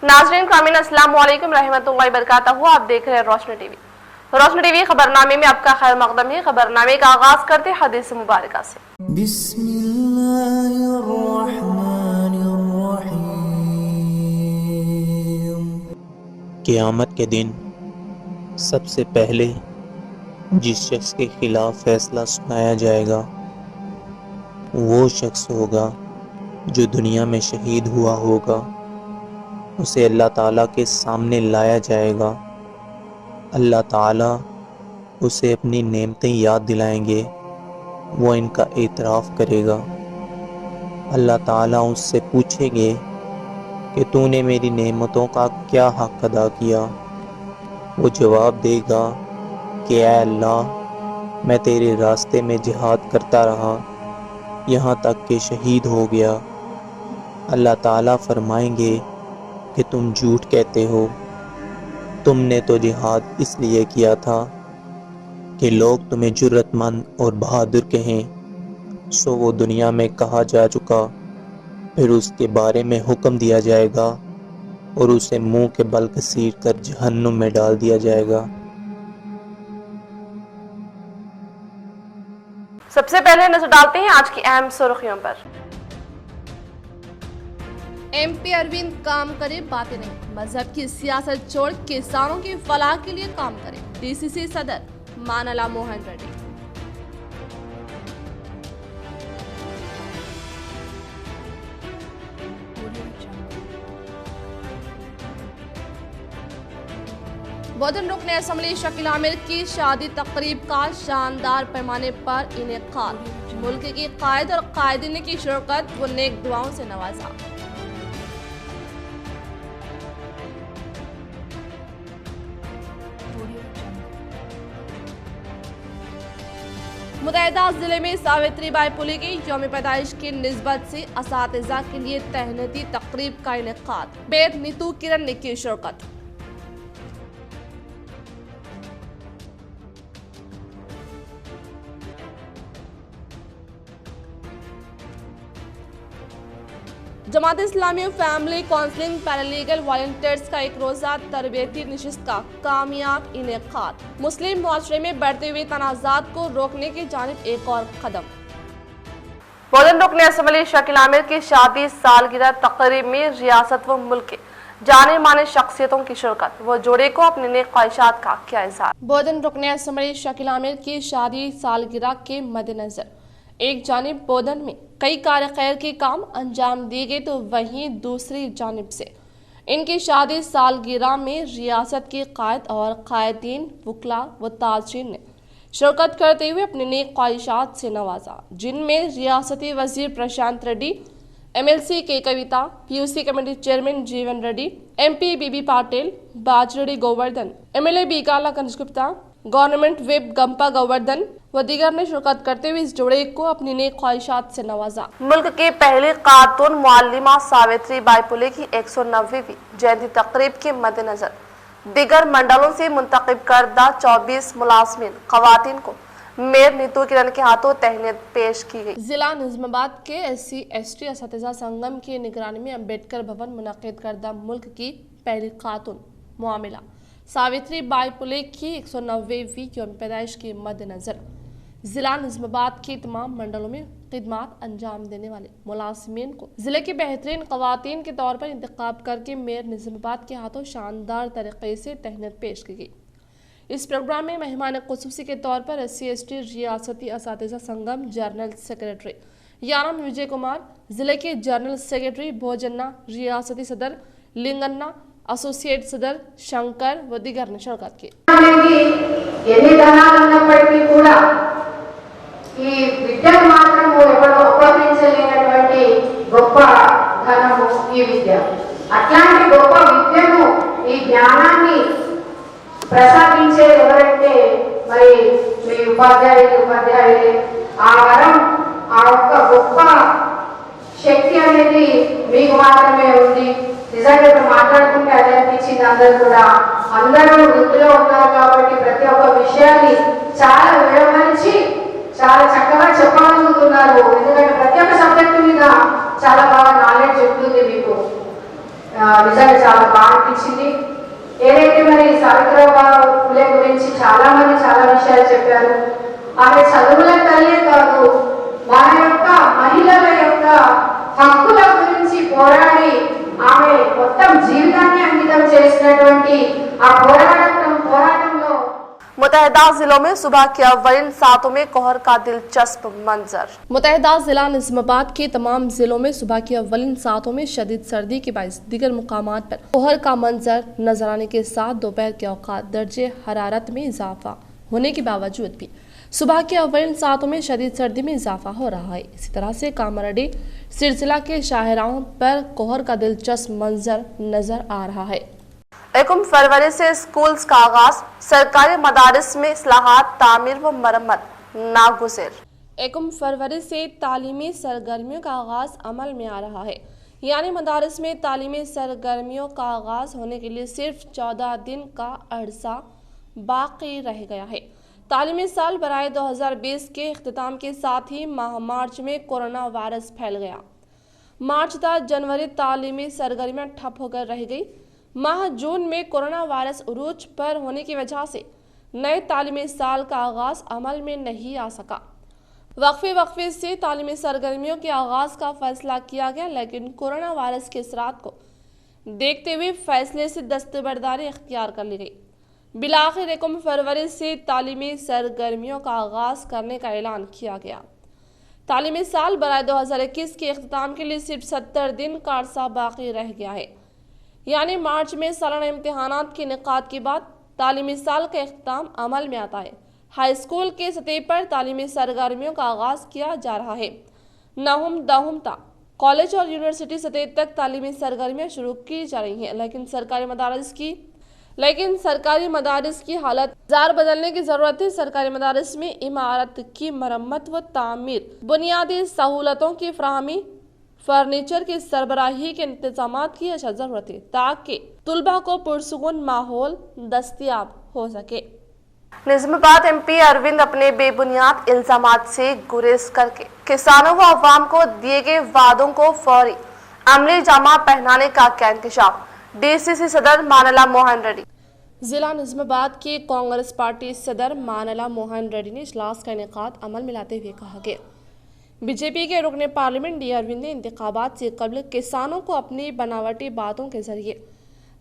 नाज़रीन कामीन अस्सलाम वालेकुम रहमतुल्लाहि बरकातहू। आप देख रहे हैं रोशनी टीवी। रोशनी टीवी खबरनामे में आपका खैर मकदम है। खबरनामे का आगाज करते हैं हदीस मुबारका से। बिस्मिल्लाहिर्रहमानिर्रहीम। क़यामत के दिन सबसे पहले जिस शख्स के खिलाफ फैसला सुनाया जाएगा वो शख्स होगा जो दुनिया में शहीद हुआ होगा। उसे अल्लाह ताला के सामने लाया जाएगा। अल्लाह ताला उसे अपनी नेमतें याद दिलाएंगे, वो इनका एतराफ़ करेगा। अल्लाह ताला उससे पूछेंगे कि तूने मेरी नेमतों का क्या हक़ अदा किया। वो जवाब देगा कि ऐ अल्लाह, मैं तेरे रास्ते में जिहाद करता रहा यहाँ तक कि शहीद हो गया। अल्लाह ताला फरमाएंगे कि तुम झूठ कहते हो, तुमने तो जिहाद इसलिए किया था कि लोग तुम्हें जुर्रतमंद और बहादुर कहें। सो वो दुनिया में कहा जा चुका। फिर उसके बारे में हुक्म दिया जाएगा और उसे मुंह के बल घसीट कर जहन्नुम में डाल दिया जाएगा। सबसे पहले नजर डालते हैं आज की अहम सुर्खियों पर। MP अरविंद काम करे बातें नहीं, मजहब की सियासत छोड़ किसानों की फलाह के लिए काम करे। DCC सदर मानला मोहन रेड्डी। बहुजन रुकन असम्बली शकील आमिर की शादी तकरीब का शानदार पैमाने पर इनेकाद। मुल्क की कायद और कायदीन की शिरकत व नेक दुआओं से नवाजा। मुतहदा जिले में सावित्री बाई फुले की यौम पैदाइश की निस्बत से असातिज़ा के लिए तहनीती तकरीब का इनेकाद। बेद नीतू किरण ने की शिरकत। Jamaat Islami family counselling paralegal volunteers का एक रोजा तरबियती नशिस्त का कामयाब इनेकाद। मुस्लिम मुआशरे में बढ़ते हुए तनाज़ात को रोकने की जानिब एक और कदम। बहुजन रुकन असम्बली शकील आमिर की शादी सालगिरह तकरीब में रियासत व मुल्क के जाने माने शख्सियतों की शिरकत। वो जोड़े को अपने नेक ख्वाहिशात का किया इज़हार। बहुजन रुकन असम्बली शकील आमिर की शादी सालगिरह के मद्देनजर एक जानिब बोधन में कई कार खैर के काम अंजाम दिए गए तो वहीं दूसरी जानिब से इनकी शादी सालगिरह में रियासत के कायद और कायदीन, वकला व ताजरीन ने शिरकत करते हुए अपने नेक ख्वाहिशात से नवाजा, जिनमें रियासती वजीर प्रशांत रेड्डी, MLC के कविता, PUC कमेटी चेयरमैन जीवन रेड्डी, MP बीबी पाटिल, बाजरेडी गोवर्धन, MLA बीकाला गंज गुप्ता, गवर्नमेंट विप गंपा गोवर्धन व दीगर ने शिरकत करते हुए इस जोड़े को अपनी नेक ख्वाहिशात से नवाजा। मुल्क की पहली खातून मुअल्लिमा सावित्री बाई फुले की 190वीं जयंती तकरीब के मद्देनजर दीगर मंडलों से मुंतखब करदा 24 मुलाजमीन खवातीन को मेयर नीतू किरण के हाथों तहनीत पेश की गई। जिला निजामाबाद के SC/ST असातिज़ा संगम की निगरानी में अम्बेडकर भवन मुनक़िद करदा मुल्क की पहली खातून मुआमिला सावित्री बाई फुले की 190वीं यौम पैदाइश के मद्देनजर जिला निजामाबाद के तमाम मंडलों में खिदमात अंजाम देने वाले मुलाजिमीन को जिले की बेहतरीन खवातीन के तौर पर इंतखाब करके मेयर निजामाबाद के हाथों शानदार तरीके से तहनीत पेश की गई। इस प्रोग्राम में मेहमान खुसूसी के तौर पर SC/ST रियासती असातिज़ा संगम जनरल सेक्रेटरी याराम विजय कुमार, जिले के जनरल सेक्रेटरी भोजन्ना, रियासती सदर लिंगन्ना, एसोसिएट सदर शंकर व दीगर ने शिरकत की। ఈ విద్యను మాత్రము ఎవరు ఉపయోగించలేనటువంటి గొప్ప ధనము ఈ విద్య. అట్లాంటి గొప్ప విద్యను ఈ జ్ఞానాన్ని ప్రసాదించే ఎవరంటే మరి మీ ఉపాధ్యాయులే. ఆ వరం, ఆ ఒక్క గొప్ప శక్తి అనేది మీకు మాత్రమే ఉంది. నిజంగా ఇప్పుడు మాట్లాడుకుంటే అదే అనిపించింది. అందరూ వృత్తిలో ఉన్నారు కాబట్టి ప్రతి ఒక్క విషయాన్ని చాలా వివరించి చాలా చక్కగా చెప్పగలుగుతున్నారు. ఎందుకంటే ప్రతి ఒక్క సబ్జెక్టు మీద చాలా బాగా నాలెడ్జ్ ఉంటుంది మీకు. నిజంగా చాలా బాగా అనిపించింది. ఏదైతే మరి సావిత్రిబాయి ఫులే గురించి చాలా మంది చాలా విషయాలు చెప్పారు. ఆమె చదువుల తల్లే కాదు, మన యొక్క మహిళల యొక్క హక్కుల గురించి పోరాడి ఆమె మొత్తం జీవితాన్ని అంకితం చేసినటువంటి ఆ పోరాటంలో मुतहदा जिलों में सुबह के अव्वलिन सातों में कोहर का दिलचस्प मंजर। मुतहदा जिला निज़ामाबाद के तमाम जिलों में सुबह के अव्वलिन सातों में शदीद सर्दी के बायस दीगर मुकामात पर कोहर का मंजर नजर आने के साथ दोपहर के औकात दर्जे हरारत में इजाफा होने के बावजूद भी सुबह के अव्वलिन सातों में शदीद सर्दी में इजाफा हो रहा है। इसी तरह से कामारेड्डी सिलसिला के शाहराहों पर कोहर का दिलचस्प मंजर नजर आ रहा है। 1 फरवरी से स्कूल्स का आगाज, सरकारी मदारिस में इस्लाहात, तामीर व मरम्मत नागुज़िर। 1 फरवरी से तालीमी सरगर्मियों का आगाज अमल में आ रहा है, यानी मदारिस में तालीमी सरगर्मियों का आगाज होने के लिए सिर्फ 14 दिन का अरसा बाकी रह गया है। तालीमी साल बराए 2020 के इख्तिताम के साथ ही माह मार्च में कोरोना वायरस फैल गया। मार्च तक जनवरी तालीमी सरगर्मियां ठप होकर रह गई। माह जून में कोरोना वायरस उरूज पर होने की वजह से नए तालीमी साल का आगाज अमल में नहीं आ सका। वक्फे से तालीमी सरगर्मियों के आगाज का फैसला किया गया, लेकिन कोरोना वायरस के असरात को देखते हुए फैसले से दस्तबरदारी इख्तियार कर ली गई। बिलाखिर 1 फरवरी से तालीमी सरगर्मियों का आगाज करने का ऐलान किया गया। तालीमी साल बराए 2021 के इख्तिताम के लिए सिर्फ 70 दिन का अरसा बाकी रह गया है, यानी मार्च में सालाना इम्तिहानात के इनेकाद के बाद तालीमी साल का इख्तिताम अमल में आता है। हाई स्कूल के सतह पर तालीमी सरगर्मियों का आगाज किया जा रहा है। नहुम दहुम तक कॉलेज और यूनिवर्सिटी सतह तक तालीमी सरगर्मियाँ शुरू की जा रही हैं, लेकिन सरकारी मदारिस की हालत जार बदलने की जरूरत है। सरकारी मदारिस में इमारत की मरम्मत व तामीर, बुनियादी सहूलतों की फराहमी, फर्नीचर की सरबराही के इंतजामात की अच्छा जरूरत है, ताकि तुलबा को पुरसुकून माहौल दस्तयाब हो सके। निज़ामाबाद MP अरविंद अपने बेबुनियाद इल्जामात से गुरेज करके किसानों व अवाम को दिए गए वादों को फौरी अमली जामा पहनाने का क्या इंकशाफ। DCC सदर मानला मोहन रेड्डी। जिला निज़ामाबाद के कांग्रेस पार्टी सदर मानला मोहन रेड्डी ने इजलास का इनेकाद अमल में लाते हुए कहा कि बीजेपी के रुकने पार्लियामेंट डी अरविंद ने इंतखाबात से कबल किसानों को अपनी बनावटी बातों के जरिए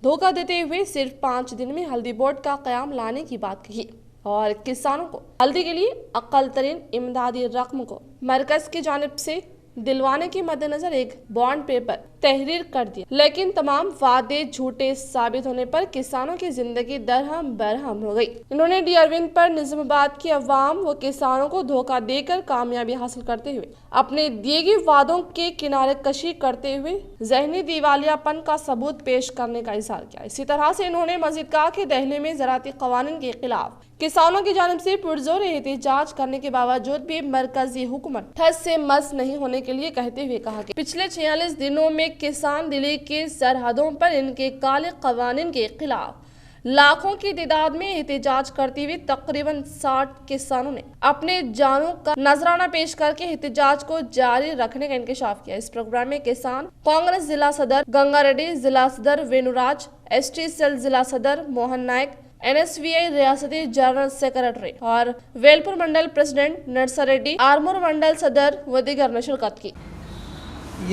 धोखा देते हुए सिर्फ 5 दिन में हल्दी बोर्ड का क़याम लाने की बात कही और किसानों को हल्दी के लिए अक़ल तरीन इमदादी रकम को मरकज की जानिब से दिलवाने के मद्देनजर एक बॉन्ड पेपर तहरीर कर दिया, लेकिन तमाम वादे झूठे साबित होने पर किसानों की जिंदगी दरहम बरहम हो गई। इन्होंने डी अरविंद पर निज़ामाबाद के अवाम व किसानों को धोखा देकर कामयाबी हासिल करते हुए अपने दिए गए वादों के किनारे कशी करते हुए जहनी दिवालियापन का सबूत पेश करने का इज़हार किया। इसी तरह से इन्होंने मजीद कहा कि दहली में ज़राअती क़वानीन के खिलाफ किसानों की जानिब से पुरजोर एहतजाज करने के बावजूद भी मरकजी हुकूमत ठस से मस नहीं होने के लिए कहते हुए कहा कि पिछले 46 दिनों में किसान दिल्ली की सरहदों पर इनके काले क़वानीन के खिलाफ लाखों की तादाद में एहतजाज करते हुए तकरीबन 60 किसानों ने अपने जानों का नजराना पेश करके एहतजाज को जारी रखने का इंकशाफ किया। इस प्रोग्राम में किसान कांग्रेस जिला सदर गंगा रेड्डी, जिला सदर वेनुराज, ST सेल जिला सदर मोहन नायक, NSVI रियासती जनरल सेक्रेटरी और वेलपुर मंडल प्रेसिडेंट नरसरेड्डी, आर्मूर मंडल सदर व दीगर ने शिरकत की।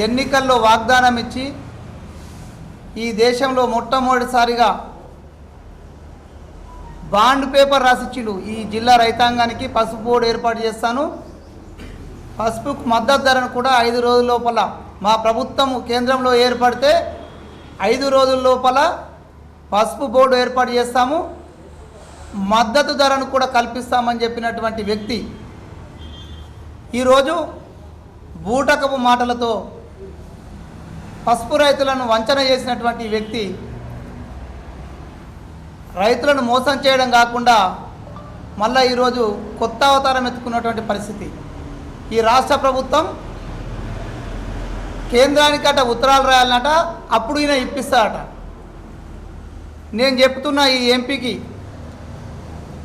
ఎన్నికల్లో వాగ్దానం ఇచ్చి ఈ దేశంలో మొట్టమొదటిసారిగా బాండ్ పేపర్ రాసిచ్చిండు ఈ జిల్లా రైతాంగానికి పసుపు బోర్డు ఏర్పాటు చేస్తాను, పసుపుకు మద్దతు ధరను కూడా 5 రోజుల లోపల మా ప్రభుత్వం కేంద్రంలో ఏర్పడితే 5 రోజుల లోపల పసుపు బోర్డు ఏర్పాటు చేస్తాము, మద్దతు ధరను కూడా కల్పిస్తామని చెప్పినటువంటి వ్యక్తి ఈరోజు బూటకపు మాటలతో పసుపు రైతులను వంచన చేసినటువంటి వ్యక్తి రైతులను మోసం చేయడం కాకుండా మళ్ళీ ఈరోజు కొత్త అవతారం ఎత్తుకున్నటువంటి పరిస్థితి. ఈ రాష్ట్ర ప్రభుత్వం కేంద్రానికట ఉత్తరాలు రాయాలన్నట, అప్పుడు ఈయన ఇప్పిస్తాడట. నేను చెప్తున్నా ఈ ఎంపీకి,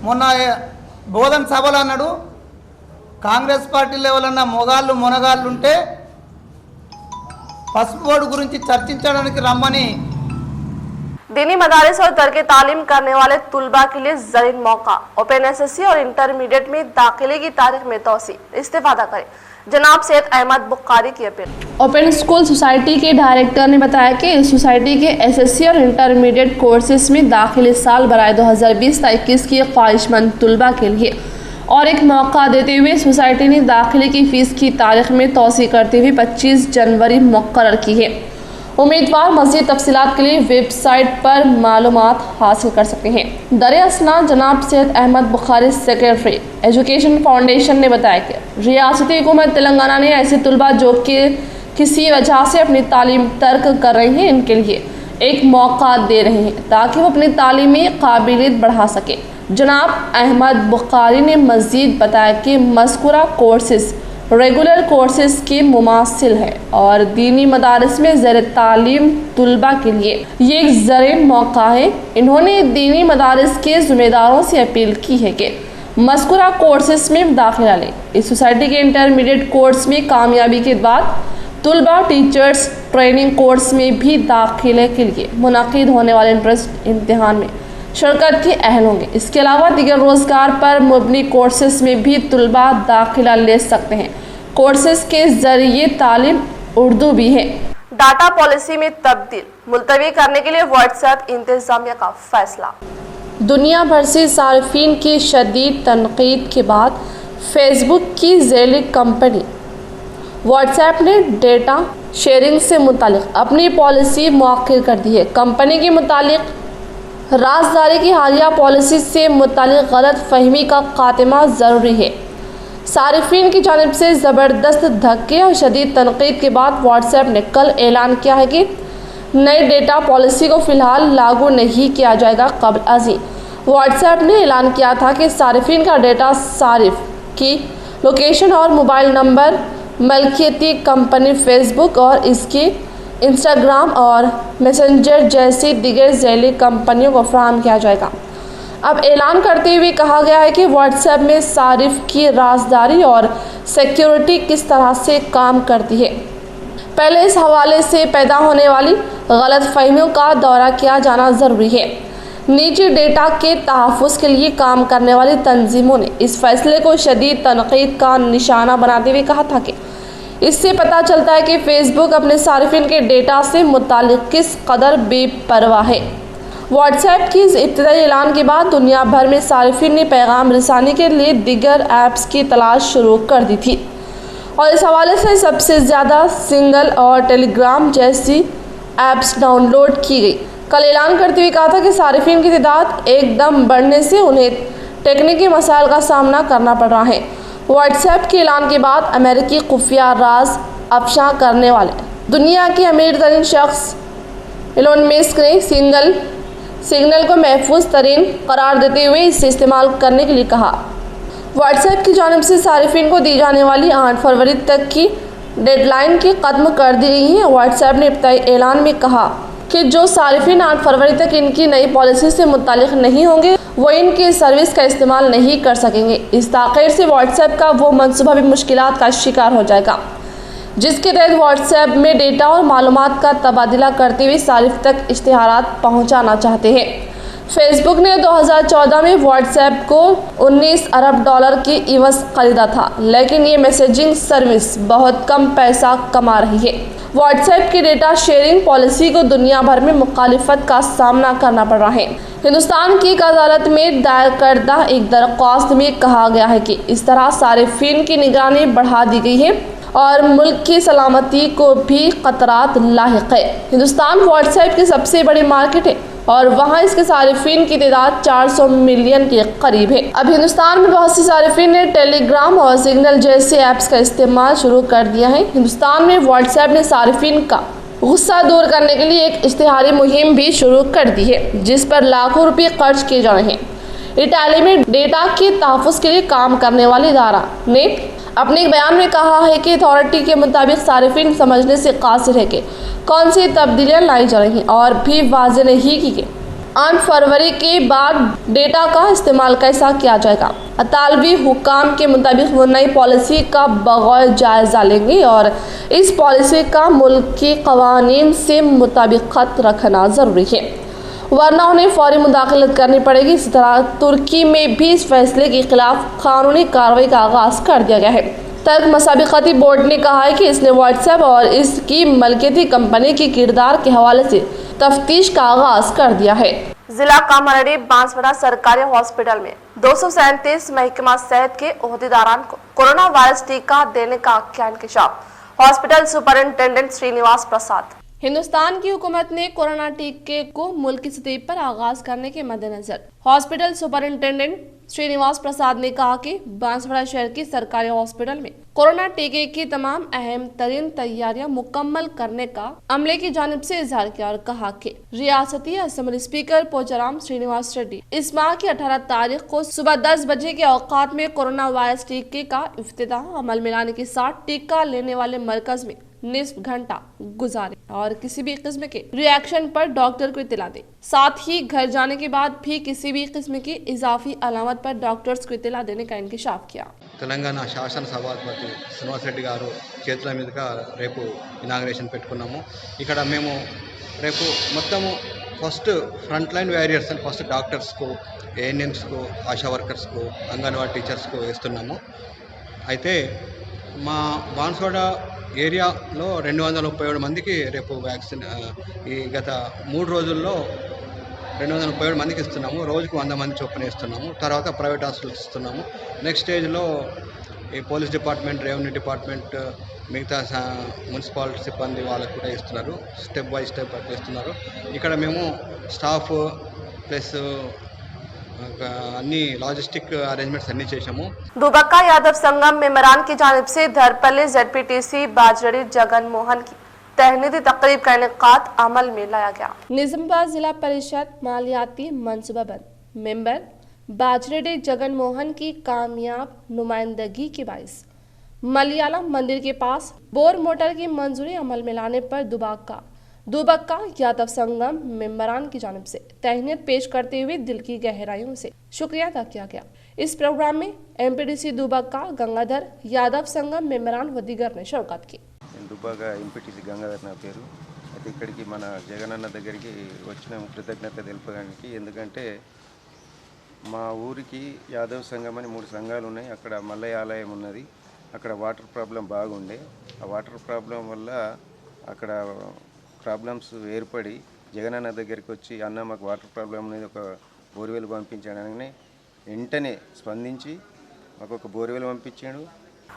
మొన్న బోధన్ సభలు అన్నాడు కాంగ్రెస్ పార్టీలో ఎవరన్నా మొగాళ్ళు మునగాళ్ళు ఉంటే పసుపు బోర్డు గురించి చర్చించడానికి రమ్మని दीनी मदारिस और तरके तालीम करने वाले तुलबा के लिए ज़रीन मौका। ओपन एसएससी और इंटरमीडिएट में दाखिले की तारीख में तोसी इस्तेफादा करें, जनाब सैयद अहमद बुखारी की अपील। ओपन स्कूल सोसाइटी के डायरेक्टर ने बताया कि इस सोसाइटी के एसएससी और इंटरमीडिएट कोर्सेज में दाखिले साल बराए 2020-21 की ख्वाहिशमंद तुलबा के लिए और एक मौका देते हुए सोसाइटी ने दाखिले की फ़ीस की तारीख में तोसी करते हुए 25 जनवरी मुकर्रर की है। उम्मीदवार मज़ीद तफसीलात के लिए वेबसाइट पर मालूमात हासिल कर सकते हैं। दर-ए-असना जनाब Syed Ahmed Bukhari secretary education foundation ने बताया कि रियासती हुकूमत तेलंगाना ने ऐसे तुलबा जो कि किसी वजह से अपनी तालीम तर्क कर रहे हैं, इनके लिए एक मौका दे रहे हैं ताकि वो अपनी तालीमी काबिलियत बढ़ा सके। जनाब अहमद बुखारी ने मज़ीद बताया कि मज़कूरा कोर्सेज़ रेगुलर कोर्सेज के मुमासिल है और दीनी मदारिस में ज़र तालीम तुलबा के लिए ये एक ज़रीन मौका है। इन्होंने दीनी मदारिस के ज़िम्मेदारों से अपील की है कि मज़कूरा कोर्सेज में दाखिला लें। इस सोसाइटी के इंटरमीडिएट कोर्स में कामयाबी के बाद तुलबा टीचर्स ट्रेनिंग कोर्स में भी दाखिले के लिए मुनाकिद होने वाले इंट्रेंस इम्तिहान में शिरकत के अहल होंगे। इसके अलावा दीगर रोज़गार पर मुबनी कोर्सेज में भी तुलबा दाखिला ले सकते हैं। कोर्सेज के ज़रिए तालीम उर्दू भी है। डाटा पॉलिसी में तब्दील मुलतवी करने के लिए व्हाट्सएप इंतजामिया का फैसला। दुनिया भर से सार्फिन की शदीद तनकीद के बाद फेसबुक की ज़ैली कंपनी व्हाट्सएप ने डेटा शेयरिंग से मुतालिक अपनी पॉलिसी मुअक्किर कर दी है। कंपनी के मुतालिक राजदारी की हालिया पॉलिसी से मुतालिक गलत फहमी का खात्मा ज़रूरी है। सारिफिन की जानिब से ज़बरदस्त धक्के और शदीद तनकीद के बाद व्हाट्सएप ने कल ऐलान किया है कि नई डेटा पॉलिसी को फ़िलहाल लागू नहीं किया जाएगा। कबल अज़ीं व्हाट्सएप ने ऐलान किया था कि सारिफिन का डेटा सारिफ की लोकेशन और मोबाइल नंबर मलकियती कंपनी फेसबुक और इसकी इंस्टाग्राम और मैसेंजर जैसी दिगर ज़ैली कंपनियों को फराहम किया जाएगा। अब ऐलान करते हुए कहा गया है कि व्हाट्सएप में सारिफ की राजदारी और सिक्योरिटी किस तरह से काम करती है। पहले इस हवाले से पैदा होने वाली गलत फहमियों का दौरा किया जाना ज़रूरी है। निजी डेटा के तहफ़्फ़ुज़ के लिए काम करने वाली तंजीमों ने इस फैसले को शदीद तनक़ीद का निशाना बनाते हुए कहा था कि इससे पता चलता है कि फेसबुक अपने सारिफिन के डेटा से मुतालिक किस कदर बेपरवाह है। व्हाट्सएप की इस इब्तिदाई ऐलान के बाद दुनिया भर में सारिफिन ने पैगाम रसानी के लिए दिगर ऐप्स की तलाश शुरू कर दी थी और इस हवाले से सबसे ज़्यादा सिंगल और टेलीग्राम जैसी ऐप्स डाउनलोड की गई। कल ऐलान करते हुए कहा था कि सारिफिन की तादाद एकदम बढ़ने से उन्हें टेक्निकी मसाइल का सामना करना पड़ रहा है। व्हाट्सएप के ऐलान के बाद अमेरिकी खुफिया राज अफशा करने वाले दुनिया के अमीर तरीन शख्स एलोन मस्क ने सिग्नल को महफूज तरीन करार देते हुए इसे इस्तेमाल करने के लिए कहा। व्हाट्सएप की जानिब से सारिफिन को दी जाने वाली 8 फरवरी तक की डेडलाइन की ख़त्म कर दी गई है। व्हाट्सएप ने इब्तिदाई ऐलान में कहा कि जो सारिफिन 8 फरवरी तक इनकी नई पॉलिसी से मुतालिक नहीं होंगे वो इनकी सर्विस का इस्तेमाल नहीं कर सकेंगे। इस ताख़ीर से व्हाट्सएप का वो मनसूबा भी मुश्किलात का शिकार हो जाएगा जिसके तहत व्हाट्सएप में डेटा और मालूमात का तबादला करते हुए सारिफ तक इश्तिहारात पहुंचाना चाहते हैं। फेसबुक ने 2014 में व्हाट्सएप को 19 अरब डॉलर की इवज़ खरीदा था, लेकिन ये मैसेजिंग सर्विस बहुत कम पैसा कमा रही है। व्हाट्सएप की डेटा शेयरिंग पॉलिसी को दुनिया भर में मुखालिफत का सामना करना पड़ रहा है। हिंदुस्तान की एक अदालत में दायर करदा एक दरख्वास्त में कहा गया है कि इस तरह सारिफिन की निगरानी बढ़ा दी गई है और मुल्क की सलामती को भी खतरात लाहिक है। हिंदुस्तान व्हाट्सएप की सबसे बड़ी मार्केट है और वहाँ इसके सारिफिन की तादाद 400 मिलियन के करीब है। अब हिंदुस्तान में बहुत सी सारिफिन ने टेलीग्राम और सिग्नल जैसे ऐप्स का इस्तेमाल शुरू कर दिया है। हिंदुस्तान में व्हाट्सएप ने सारिफिन का गुस्सा दूर करने के लिए एक इश्तिहारी मुहिम भी शुरू कर दी है जिस पर लाखों रुपये खर्च किए जा रहे हैं। इटाली में डेटा के तहफ़्फ़ुज़ के लिए काम करने वाले इदारा ने अपने एक बयान में कहा है कि अथॉरिटी के मुताबिक सारिफिन समझने से कासिर है कि कौन सी तब्दीलियाँ लाई जा रही हैं और भी वाज़ेह नहीं की 8 फरवरी के बाद डेटा का इस्तेमाल कैसा किया जाएगा। अतालवी हुकाम के मुताबिक वो नई पॉलिसी का बगौर जायजा लेंगे और इस पॉलिसी का मुल्क के कवानीन से मुताबिकत रखना ज़रूरी है, वरना उन्हें फौरी मुदाखलत करनी पड़ेगी। इसी तरह तुर्की में भी इस फैसले के खिलाफ कानूनी कार्रवाई का आगाज़ कर दिया गया है। तर्क मसाबिकती बोर्ड ने कहा है कि इसने व्हाट्सएप और इसकी मलकियती कंपनी के किरदार के हवाले से तफ्तीश का आगाज कर दिया है। जिला कामारेड्डी बांसवाड़ा सरकारी हॉस्पिटल में 237 महकमा सेहत के ओहदेदारान को कोरोना वायरस टीका देने का किया इंकशाफ। हॉस्पिटल सुपरिंटेंडेंट श्रीनिवास प्रसाद। हिंदुस्तान की हुकूमत ने कोरोना टीके को मुल्क की सतह पर आगाज करने के मद्देनजर हॉस्पिटल सुपरिंटेंडेंट श्रीनिवास प्रसाद ने कहा कि बांसवाड़ा शहर की सरकारी हॉस्पिटल में कोरोना टीके की तमाम अहम तरीन तैयारियां मुकम्मल करने का अमले की जानिब से इजहार किया और कहा कि रियासती असेंबली स्पीकर पोचाराम श्रीनिवास रेड्डी इस माह की 18 तारीख को सुबह 10 बजे के औकात में कोरोना वायरस टीके का इफ्तिताह अमल में लाने के साथ टीका लेने वाले मरकज में निस्फ घंटा गुजारे और किसी भी किस्म के रिएक्शन पर डॉक्टर को इत्तला दे। साथ ही घर जाने के बाद भी किसी भी किस्म की इजाफी अलामत पर डॉक्टर्स को इत्तला देने का इंकशाफ किया। తెలంగాణ శాసనసభాపతి శ్రీనివాస్ రెడ్డి గారు చేతుల మీదుగా రేపు ఇనాగ్రేషన్ పెట్టుకున్నాము. ఇక్కడ మేము రేపు మొత్తము ఫస్ట్ ఫ్రంట్ లైన్ వారియర్స్ అని ఫస్ట్ డాక్టర్స్కు, ఏఎన్ఎంస్కు, ఆశా వర్కర్స్కు, అంగన్వాడీ టీచర్స్కు వేస్తున్నాము. అయితే మా బాన్స్వాడ ఏరియాలో 237 మందికి రేపు వ్యాక్సిన్ ఈ గత 3 రోజుల్లో 237 మందికి ఇస్తున్నాము. రోజుకు 100 మంది చొప్పున ఇస్తున్నాము. తర్వాత ప్రైవేట్ హాస్పిటల్స్ ఇస్తున్నాము. నెక్స్ట్ స్టేజ్లో ఈ పోలీస్ డిపార్ట్మెంట్, రెవెన్యూ డిపార్ట్మెంట్, మిగతా మున్సిపాలిటీ సిబ్బంది వాళ్ళకు కూడా ఇస్తున్నారు. స్టెప్ బై స్టెప్ అట్లా ఇస్తున్నారు. ఇక్కడ మేము స్టాఫ్ ప్లస్ अन्नी लॉजिस्टिक अरेंजमेंट्स अन्नी చేశాము. दुबक्का यादव संगम मेमरान की जानिब से धरपल्ली ZPTC बाजरड़ी जगन मोहन की तहनीती तकरीब का इनेकाद अमल में लाया गया। निजामाबाद जिला परिषद मालियाती मनसूबाबंद मेंबर बाजरड़ी जगन मोहन की कामयाब नुमाइंदगी के बाइस मलयालम मंदिर के पास बोर मोटर की मंजूरी अमल में लाने पर दुबक्का यादव संगम मेंबरान की जानिब से तहनीत पेश करते हुए दिल की गहराइयों से शुक्रिया अदा किया गया। इस प्रोग्राम में MPDC दुबक्का गंगाधर यादव संगम मेंबरान व दीगर ने शिरकत की। दुबक्का MPDC गंगाधर ना పేరు అయితే ఇక్కడికి మన జగనన్న దగ్గరికి వచ్చిన కృతజ్ఞత తెలుపడానికి, ఎందుకంటే మా ఊరికి యాదవ్ సంఘం అని 3 సంఘాలు ఉన్నాయి. అక్కడ మల్లయ్య ఆలయం ఉన్నది. అక్కడ వాటర్ ప్రాబ్లం బాగుండే. ఆ వాటర్ ప్రాబ్లం వల్ల అక్కడ ప్రాబ్లమ్స్ ఏర్పడి జగనన్న దగ్గరికి వచ్చి అన్న మాకు వాటర్ ప్రాబ్లం అనేది ఒక బోర్వెల్ పంపించడానికి వెంటనే స్పందించి మాకు ఒక బోర్వెల్ పంపించాడు.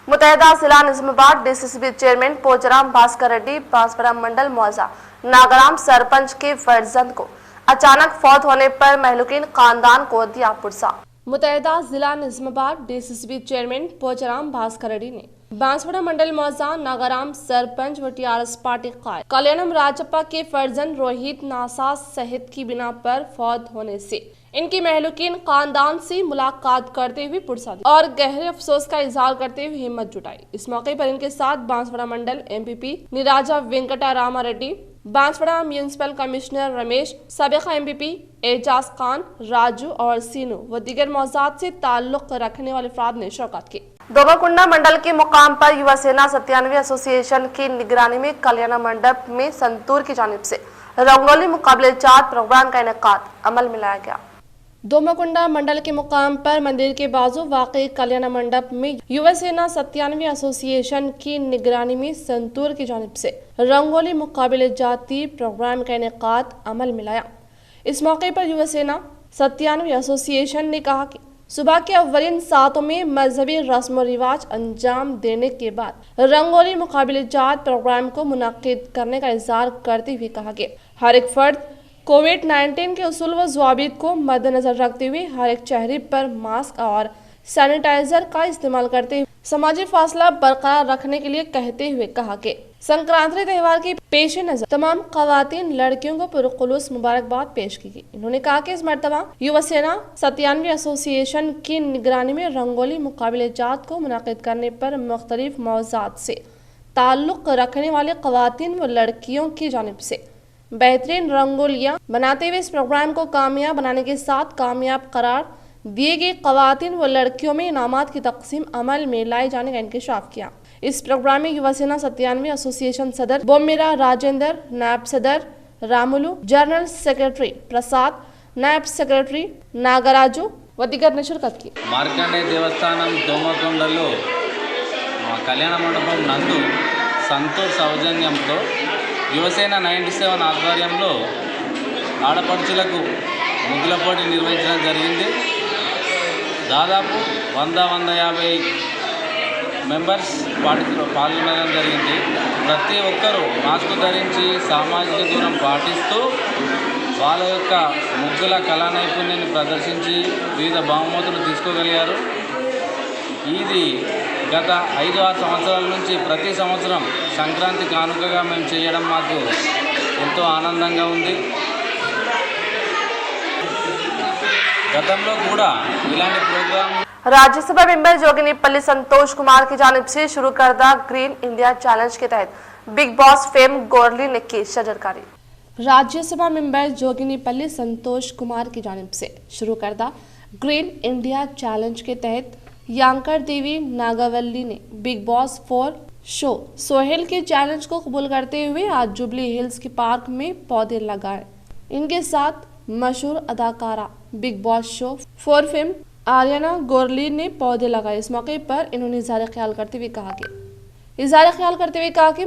मुतहदा जिला निजामाबाद DCCB चेयरमैन पोचाराम भास्कर रेड्डी बांसवाड़ा मंडल मौजा नागराम सरपंच के फर्जंद को अचानक फौत होने पर महलूकीन खानदान को दिया पुरसा। मुतहदा जिला निजामाबाद DCCB चेयरमैन पोचाराम भास्कर रेड्डी ने बांसवाड़ा मंडल मौजा नागाराम सरपंच व TRS पार्टी कायद कल्याणम राजप्पा के फर्जंद रोहित नासाज सेहत की बिना पर फौत होने से इनकी महलूकीन खानदान से मुलाकात करते हुए पुरसा दी और गहरे अफसोस का इजहार करते हुए हिम्मत जुटाई। इस मौके पर इनके साथ Banswada mandal MPP Niraja Venkata Rama Reddy, Banswada municipal commissioner Ramesh, साबिका MPP एजाज खान, राजू और सीनू व दीगर मौजाद से ताल्लुक रखने वाले अफराद ने शिरकत की। दोमाकुंडा मंडल के मुकाम पर युवा सेना 97 एसोसिएशन की निगरानी में कल्याण मंडप में संतूर की जानिब से रंगोली मुकाबले जात प्रोग्राम का इनेकाद अमल में लाया गया। दोमाकुंडा मंडल के मुकाम पर मंदिर के बाजू वाक़ई कल्याण मंडप में युवा सेना 97 एसोसिएशन की निगरानी में संतूर की जानिब से रंगोली मुकाबले जाती प्रोग्राम का इनेकाद अमल में लाया। इस मौके पर युवा सेना 97 एसोसिएशन ने कहा कि सुबह के अव्वलिन सातों में मजहबी रस्म व रिवाज अंजाम देने के बाद रंगोली मुकाबले जात प्रोग्राम को मुनक्किद करने का इज़हार करते हुए कहा कि हर एक फर्द कोविड-19 के उसूल व ज़वाबित को मद्देनजर रखते हुए हर एक चेहरे पर मास्क और सैनिटाइजर का इस्तेमाल करते हुए समाजी फासला बरकरार रखने के लिए कहते हुए कहा कि संक्रांति त्यौहार के पेश नजर तमाम खवातीन लड़कियों को पुरखुलूस मुबारकबाद पेश की गई। उन्होंने कहा कि इस मरतबा युवा सेना 97 एसोसिएशन की निगरानी में रंगोली मुकाबले जात को मुनक्किद करने पर मुख्तलिफ मौज़ूआत से ताल्लुक़ रखने वाले खवातीन व लड़कियों की जानिब से बेहतरीन रंगोलियां बनाते हुए इस प्रोग्राम को कामयाब बनाने के साथ कामयाब करार दिए गए खवातीन व लड़कियों में इनामात की तकसीम अमल में लाए जाने का इंकशाफ किया। इस प्रोग्राम में युवा सेना 97 एसोसिएशन सदर बोमिरा राजेंद्र, नायब सदर रामुलु, जनरल सेक्रेटरी प्रसाद, नायब सेक्रेटरी नागराजु व दिगर ने शिरकत की। మార్కండే దేవస్థానం దోమకొండలో మా కళ్యాణ మండపం నందు సంతూర్ సౌజన్యంతో యువసేన 97 ఆధ్వర్యంలో ఆడపడుచులకు ముగ్గుల పోటీ నిర్వహించడం జరిగింది. దాదాపు 100-150 మెంబర్స్ పాల్గొనడం జరిగింది. ప్రతి ఒక్కరూ మాస్క్ ధరించి సామాజిక దూరం పాటిస్తూ వాళ్ళ యొక్క ముగ్గుల కళా నైపుణ్యాన్ని ప్రదర్శించి వివిధ బహుమతులు తీసుకోగలిగారు. ఇది గత 5-6 సంవత్సరాల నుంచి ప్రతి సంవత్సరం సంక్రాంతి కానుకగా మేము చేయడం మాకు ఎంతో ఆనందంగా ఉంది. గతంలో కూడా ఇలాంటి ప్రోగ్రాం राज्यसभा मेंबर जोगिनीपल्ली संतोष कुमार की जानिब से शुरू करदा ग्रीन इंडिया चैलेंज के तहत बिग बॉस फेम गोरली ने की शजरकारी। राज्यसभा मेंबर जोगिनीपल्ली संतोष कुमार की जानिब से शुरू करदा ग्रीन इंडिया चैलेंज के तहत यांकर देवी नागावली ने बिग बॉस 4 शो सोहेल के चैलेंज को कबूल करते हुए आज जुबली हिल्स के पार्क में पौधे लगाए। इनके साथ मशहूर अदाकारा big boss show 4 fame Ariyana Glory ने पौधे लगाए। इस मौके पर इन्होंने इज़हार ख्याल करते हुए कहा कि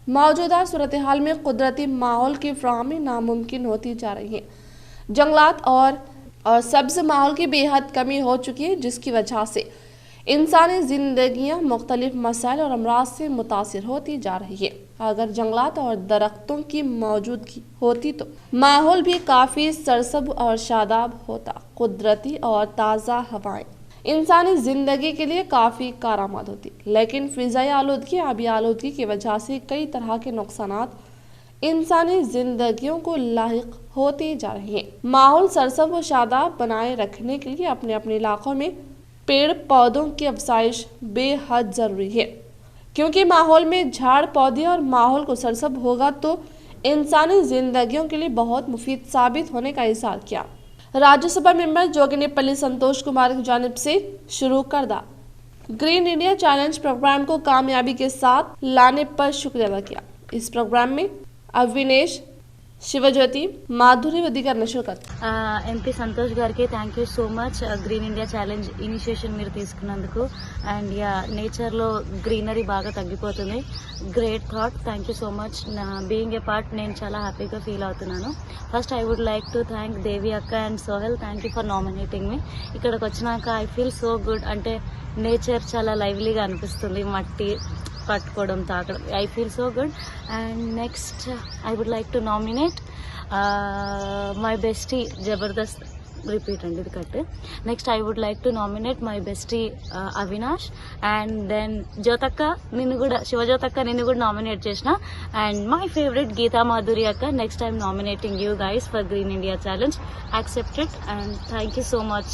मौजूदा सूरत हाल में कुदरती माहौल की फ्राहमी नामुमकिन होती जा रही है। जंगलात और सब्ज माहौल की बेहद कमी हो चुकी है, जिसकी वजह से इंसानी जिंदगियां मुख्तलिफ मसाइल और अमराज से मुतासिर होती जा रही है। अगर जंगलात और दरख्तों की मौजूदगी होती तो माहौल भी काफ़ी सरसब्ज और शादाब होता। कुदरती और ताज़ा हवाएं इंसानी ज़िंदगी के लिए काफ़ी कारआमद होती, लेकिन फ़िज़ाई आलूदगी आबी आलूदगी की वजह से कई तरह के नुकसानात इंसानी ज़िंदगियों को लाहिक होते जा रहे हैं। माहौल सरसब्ज व शादाब बनाए रखने के लिए अपने अपने इलाकों में पेड़ पौधों की अफजाइश बेहद ज़रूरी है, क्योंकि माहौल में झाड़ पौधे और माहौल को सरसब्ज होगा तो इंसानी ज़िंदगियों के लिए बहुत मुफीद साबित होने का इज़हार किया। राज्यसभा मेंबर जोगिनीपल्ली संतोष कुमार की जानिब से शुरू करदा ग्रीन इंडिया चैलेंज प्रोग्राम को कामयाबी के साथ लाने पर शुक्रिया अदा किया। इस प्रोग्राम में अविनेश, शिवज्योति, माधुरी व दिगर ने शिरकत। ఎంపీ సంతోష్ గారికి thank you so much green India challenge initiation మీరు తీసుకున్నందుకు. అండ్ నేచర్లో గ్రీనరీ బాగా తగ్గిపోతుంది. Great thought, thank you so much. Being a part నేను చాలా హ్యాపీగా ఫీల్ అవుతున్నాను. First I would like to thank Devi అక్క and Sohel, thank you for nominating me. ఇక్కడికి వచ్చినాక ఐ ఫీల్ సో గుడ్. అంటే నేచర్ చాలా లైవ్లీగా అనిపిస్తుంది, మట్టి పట్టుకోవడం, తాకడం. I feel so good. And next I would like to nominate my bestie Jabardasth repeat అండి ఇది cut. Next I would like to nominate my bestie Avinash. And then జ్యోతక్క, నిన్ను కూడా శివజ్యోతక్క నిన్ను కూడా నామినేట్ చేసిన. And my favourite Geetha Madhuri అక్క. Next I'm nominating you guys for green India challenge. Accepted and thank you so much.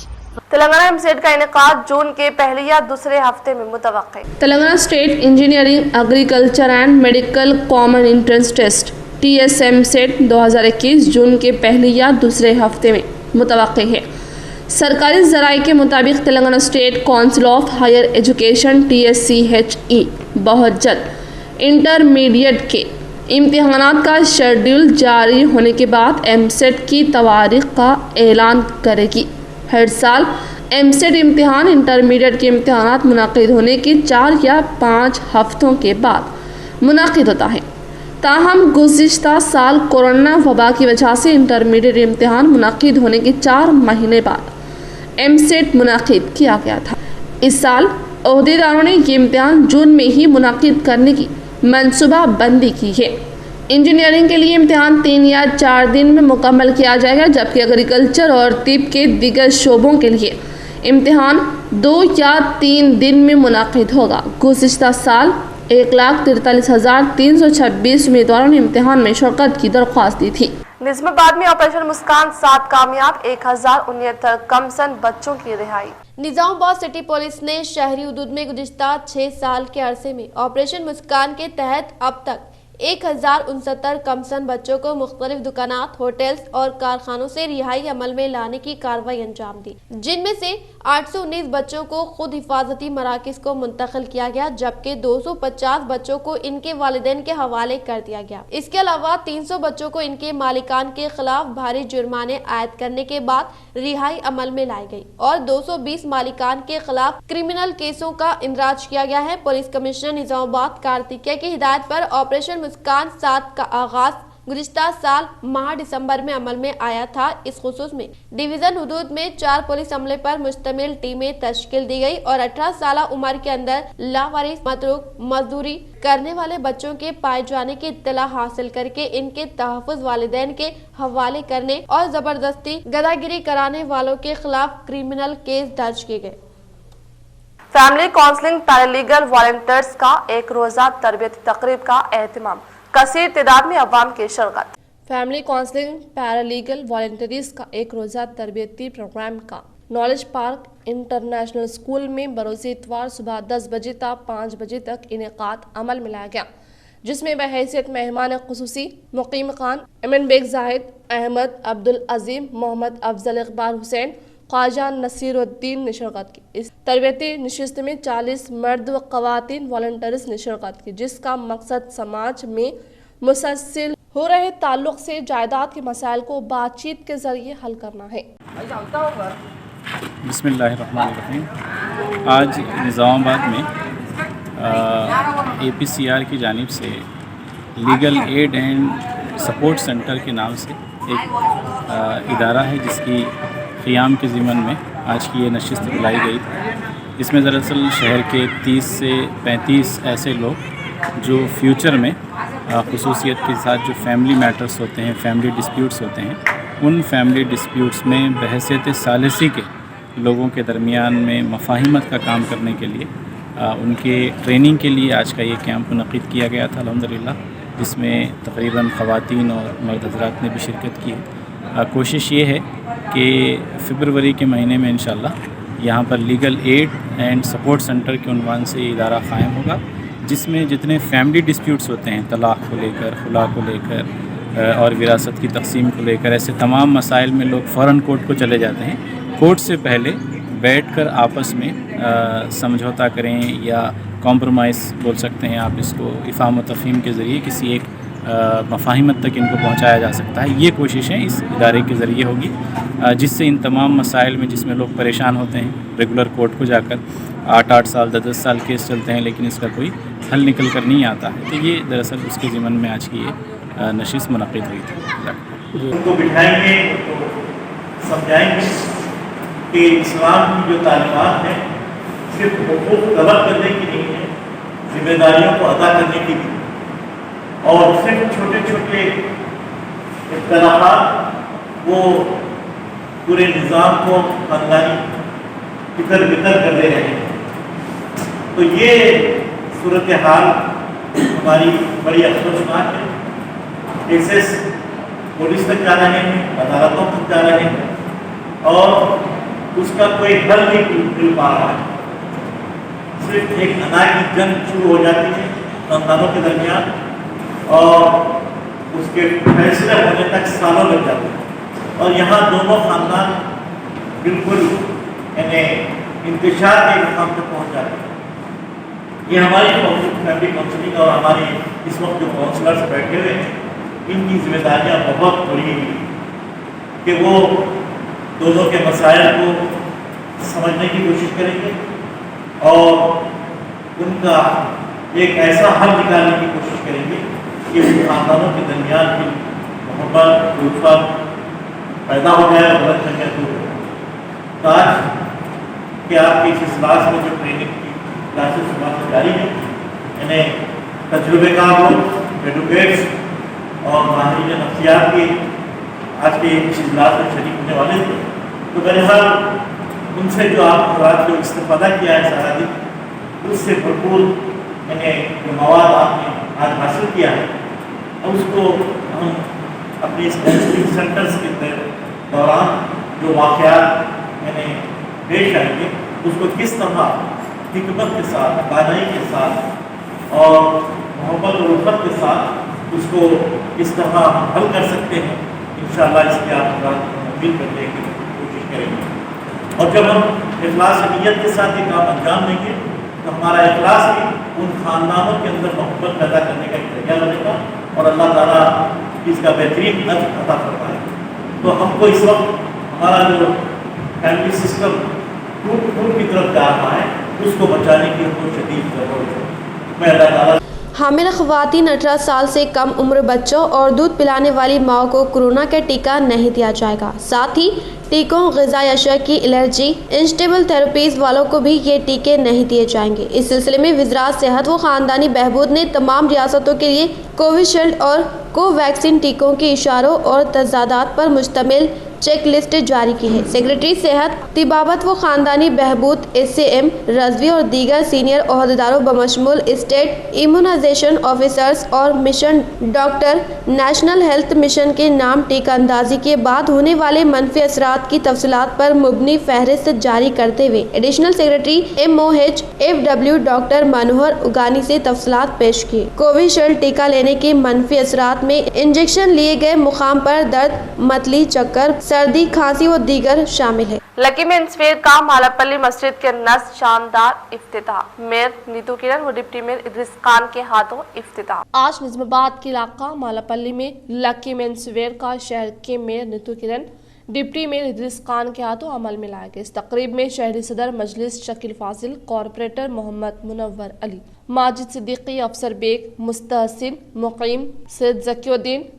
Telangana EAMCET का इनेकाद जून के पहले या दूसरे हफ्ते में मुतवक्के। Telangana state engineering, agriculture and medical common entrance test TSM set 2021 जून के पहले या दूसरे हफ्ते में मुतवक्के है। सरकारी ज़राए के मुताबिक Telangana state council of higher education TSCHE बहुत जल्द इंटरमीडिएट के इम्तिहानात का शेड्यूल जारी होने के बाद एमसेट की तवारीख का ऐलान करेगी। हर साल एमसेट इम्तिहान इंटरमीडिएट के इम्तिहानात मुनाकिद होने के 4 या 5 हफ्तों के बाद मुनाकिद होता है। ताहम गुज़िश्ता साल कोरोना वबा की वजह से इंटरमीडिएट इम्तिहान मुनाकिद होने के 4 महीने बाद एमसेट मुनाकिद किया गया था। इस साल ओहदेदारों ने ये इम्तिहान जून में ही मुनाकिद करने की मनसूबा बंदी की है। इंजीनियरिंग के लिए इम्तिहान 3 या 4 दिन में मुकम्मल किया जाएगा, जबकि एग्रीकल्चर और तिब के दीगर शोबों के लिए इम्तिहान 2 या 3 दिन में मुनाकिद होगा। गुज़िश्ता साल 1,43,326 उम्मीदवारों ने इम्तिहान में शिरकत की दरख्वास्त दी थी। निज़ामाबाद में ऑपरेशन मुस्कान 7 कामयाब, 1069 कमसन बच्चों की रिहाई। निजामाबाद सिटी पुलिस ने शहरी हुदूद में गुज़िश्ता 6 साल के अरसे में ऑपरेशन मुस्कान के तहत अब तक 1069 कमसन बच्चों को मुख्तलिफ दुकानात, होटल्स और कारखानों से रिहाई अमल में लाने की कार्रवाई अंजाम दी, जिनमें से 819 बच्चों को खुद हिफाजती मराकिज को मुंतकिल किया गया, जबकि 250 बच्चों को इनके वालिदैन के हवाले कर दिया गया। इसके अलावा 300 बच्चों को इनके मालिकान के खिलाफ भारी जुर्माने आयद करने के बाद रिहाई अमल में लाई गई और 220 मालिकान के खिलाफ क्रिमिनल केसों का इंदराज किया गया है। पुलिस कमिश्नर निजामाबाद कार्तिकेय की हिदायत पर ऑपरेशन मुस्कान 7 का आगाज गुज़िश्ता साल माह दिसंबर में अमल में आया था। इस खुसूस में डिवीजन हुदूद में 4 पुलिस अमले पर मुश्तमिल टीमें तश्कील दी गई और 18 साल उम्र के अंदर लावारिस मतरूक मजदूरी करने वाले बच्चों के पाए जाने की इत्तला हासिल करके इनके तहफ़्फ़ुज़ वालिदैन के हवाले करने और जबरदस्ती गदागिरी कराने वालों के खिलाफ क्रिमिनल केस दर्ज किए गए। फैमिली काउंसलिंग पैरालीगल वॉलंटियर्स का एक रोजा तरबियती तकरीब का एहतमाम, कसीर तादाद में अवाम की शिरकत। फैमिली काउंसलिंग पैरालीगल वॉलंटियर्स का एक रोज़ा तरबियती प्रोग्राम का नॉलेज पार्क इंटरनेशनल स्कूल में बरोज़ इतवार सुबह 10 बजे से 5 बजे तक इनेकाद अमल में लाया गया, जिसमें बहैसियत मेहमान खुसूसी मुकीम खान अमन बेग जाहिद अहमद अब्दुल अजीम मोहम्मद अफजल इकबाल हुसैन ख्वाजा नसीरुद्दीन ने शिरकत की। इस तरबियती नशिस्त में 40 मर्द व ख़वातीन वॉलंटियर्स ने शिरकत की, जिसका मकसद समाज में मुसलसल हो रहे ताल्लुक़ से जायदाद के मसाइल को बातचीत के ज़रिए हल करना है। बिस्मिल्लाहिर्रहमानिर्रहीम। आज निज़ामाबाद में APCR की जानिब से legal aid and support centre के नाम से एक इदारा है, जिसकी क़ियाम के ज़िमन में आज की ये नशिस्त बुलाई गई थी। इसमें दरअसल शहर के 30 से 35 ऐसे लोग जो फ्यूचर में ख़ुसूसियत के साथ जो फैमिली मैटर्स होते हैं, फैमिली डिस्प्यूट्स होते हैं, उन फैमिली डिस्प्यूट्स में बहैसियत सालिसी के लोगों के दरमियान में मफाहिमत का काम करने के लिए उनके ट्रेनिंग के लिए आज का ये कैंप मुनक़िद किया गया था अल्हम्दुलिल्लाह, जिसमें तकरीबन ख़वातीन और मर्द हज़रात ने भी शिरकत की है। कोशिश ये है कि फ़रवरी के महीने में इंशाअल्लाह यहाँ पर legal aid and support centre के उन्वान से ये इदारा क़ायम होगा, जिसमें जितने फैमिली डिस्प्यूट्स होते हैं, तलाक़ को लेकर, खुला को लेकर और विरासत की तक़सीम को लेकर, ऐसे तमाम मसाइल में लोग फ़ौरन कोर्ट को चले जाते हैं। कोर्ट से पहले बैठकर आपस में समझौता करें या कॉम्प्रोमाइज़ बोल सकते हैं आप इसको, इफ़ाम व तफ़हीम के ज़रिए किसी एक मफाहिमत तक इनको पहुँचाया जा सकता है। ये कोशिशें इस इदारे के ज़रिए होगी, जिससे इन तमाम मसाइल में जिसमें लोग परेशान होते हैं, रेगुलर कोर्ट को जाकर 8-8 साल 10-10 साल केस चलते हैं, लेकिन इसका कोई हल निकल कर नहीं आता है। तो ये दरअसल उसके ज़िमन में आज की ये नशिस्त मुनक़िद हुई थी। उनको बिठाएंगे, समझाएंगे कि इस्लाम की जो तालीमात है सिर्फ हुकूक़ तलब करने की नहीं है, जिम्मेदारियों को अदा करने की भी, और सिर्फ छोटे छोटे इख्तिलाफ़ात वो पूरे निज़ाम को ख़ानदानी तितर बितर कर दे रहे हैं। तो ये सूरत हाल हमारी बड़ी अफसोसनाक है। केसेस पुलिस तक जा रहे हैं, अदालतों तक जा रहे हैं और उसका कोई हल नहीं मिल पा रहा है। सिर्फ एक अना की जंग शुरू हो जाती है ख़ानदानों के दरमियान और उसके फैसले होने तक सालों लग जाते हैं, और यहाँ दोनों ख़ानदान बिल्कुल यानी इंतशार के मुकाम तक पहुँच जाते हैं। ये हमारी फैमिली काउंसलिंग और हमारे इस वक्त जो काउंसलर्स बैठे हुए हैं, इनकी जिम्मेदारियाँ बहुत बड़ी हैं कि वो दोनों के मसाइल को समझने की कोशिश करेंगे और उनका एक ऐसा हल निकालने की कोशिश करेंगे कि उन ख़ानदानों के दरमियान की मोहब्बत उल्फत पैदा हो जाए और गलत संख्या दूर हो। तो आज कि आपकी इस क्लास में जो ट्रेनिंग की क्लासेस सुबह से जारी है, इन्हें तजुर्बेकार लोग, एडवोकेट्स और माहिरीन नफ्सियात के आज के इस इजलास में शरीक होने वाले थे। तो बहरहाल उनसे जो आप रात को इस्तेफादा किया है सारा दिन, उससे भरपूर यानी जो मवाद आपने आज हासिल किया है, उसको हम अपने इस काउंसलिंग सेंटर्स के दौरान जो वाक़यात यानी पेश आएंगे, उसको किस तरह हिकमत के साथ, दानाई के साथ और मोहब्बत और उल्फत के साथ उसको किस तरह हम हल कर सकते हैं, इंशाअल्लाह इसकी आप उम्मीद करने की कोशिश करेंगे। और जब हम इखलास नीयत के साथ ये काम अंजाम देंगे तो हमारा इखलास भी उन ख़ानदानों के अंदर मोहब्बत पैदा करने का एक जरिया बनेगा और अल्लाह ताला इसका बेहतरीन अजर अता फरमाएगा। तो हमको इस वक्त हमारा जो फैमिली सिस्टम टूट की तरफ जा रहा है, उसको बचाने की हमको शदीद ज़रूरत है। मैं अल्लाह ताला हामिल ख़वातीन 18 साल से कम उम्र बच्चों और दूध पिलाने वाली माओ को कोरोना का टीका नहीं दिया जाएगा। साथ ही टीकों, ग़िज़ाई अशिया की एलर्जी, इंस्टेबल थेरेपीज़ वालों को भी ये टीके नहीं दिए जाएंगे। इस सिलसिले में वज़ारत सेहत व ख़ानदानी बहबूद ने तमाम रियासतों के लिए कोविशील्ड और कोवैक्सीन टीकों के इशारों और तजादात पर मुश्तमिल चेक लिस्ट जारी की है। सेक्रेटरी सेहत, तिबाबत व ख़ानदानी बहबूद SAM रज़वी और दीगर सीनियर ओहदेदारों बमशमूल स्टेट इम्यूनाइजेशन ऑफिसर्स और mission doctor national health mission के नाम टीका अंदाजी के बाद होने वाले मनफी असरात की तफसीलात पर मुबनी फहरिस्त जारी करते हुए additional secretary MOH FW doctor Manohar Ugani से तफसीलात पेश की। कोविशील्ड टीका लेने के मनफी असरात में इंजेक्शन लिए गए मुकाम पर दर्द, मतली, चक्कर, सर्दी, खांसी व दीगर शामिल है। लकी में इंसफेर का मालापल्ली मस्जिद के नस शानदार इफ्तिताह, मेयर नीतू किरण व डिप्टी मेयर इद्रिस खान के हाथों इफ्तिताह। आज निज़ामाबाद के इलाका मालापल्ली में लकी मेंसवेयर का शहर के मेयर नीतू किरण, डिप्टी मेयर इद्रिस खान के हाथों अमल में लाया गया। इस तकरीब में शहरी सदर मजलिस शकील फाजिल, कॉरपोरेटर मोहम्मद मुनव्वर अली, माजिद सिद्दीकी, अफसर बेग, मुस्तहसिन, मुकीम, सैयद ज़कीउद्दीन,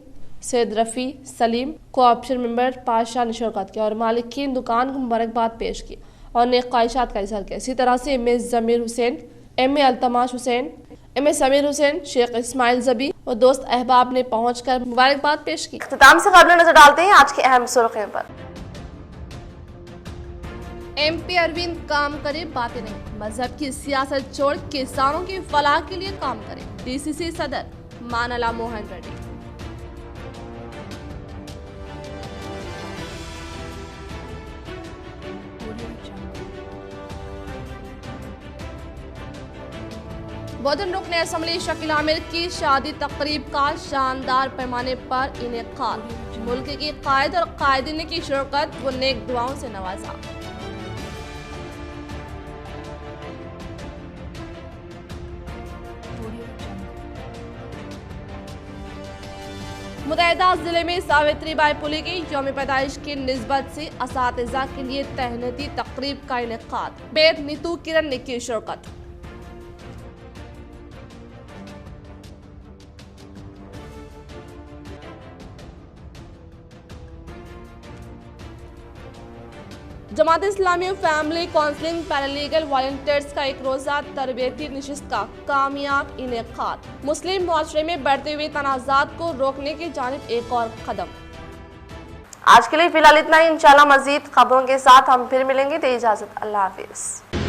सैयद रफ़ी, सलीम, कोऑप्शन मेंबर पाशा ने शिरकत की और मालिकीन दुकान को मुबारकबाद पेश की और नेक ख्वाहिशात का इजहार किया। इसी तरह से MA ज़मीर हुसैन, MA अल्तमाश हुसैन, MA समीर हुसैन, शेख इस्माइल ज़बी और दोस्त अहबाब ने पहुंचकर मुबारकबाद पेश की। इख्तिताम से खबरें नजर डालते हैं आज के अहम सुर्खियों पर। MP अरविंद काम करे बातें नहीं, मजहब की सियासत छोड़ किसानों की फलाह के लिए काम करे। DCC सदर मानला मोहन रेड्डी। बहुजन रुकन असम्बली शकील आमिर की शादी तकरीब का शानदार पैमाने पर इनेकाद, मुल्क की कायद और कायदीन की शिरकत व नेक दुआओं से नवाजा। मुतहदा जिले में सावित्री बाई फुले की यौम पैदाइश की निस्बत से असातिज़ा के लिए तहनीती तकरीब का इनेकाद, मेयर नीतू किरण ने की शिरकत। Jamaat Islami family counselling paralegal volunteers का एक रोजा तरबियती नशिस्त का कामयाब इनेकाद, मुस्लिम मुआशरे में बढ़ते हुए तनाज़ात को रोकने की जानिब एक और कदम। आज के लिए फिलहाल इतना ही। इंशाल्लाह मजीद खबरों के साथ हम फिर मिलेंगे। दे इजाजत, अल्लाह हाफिज।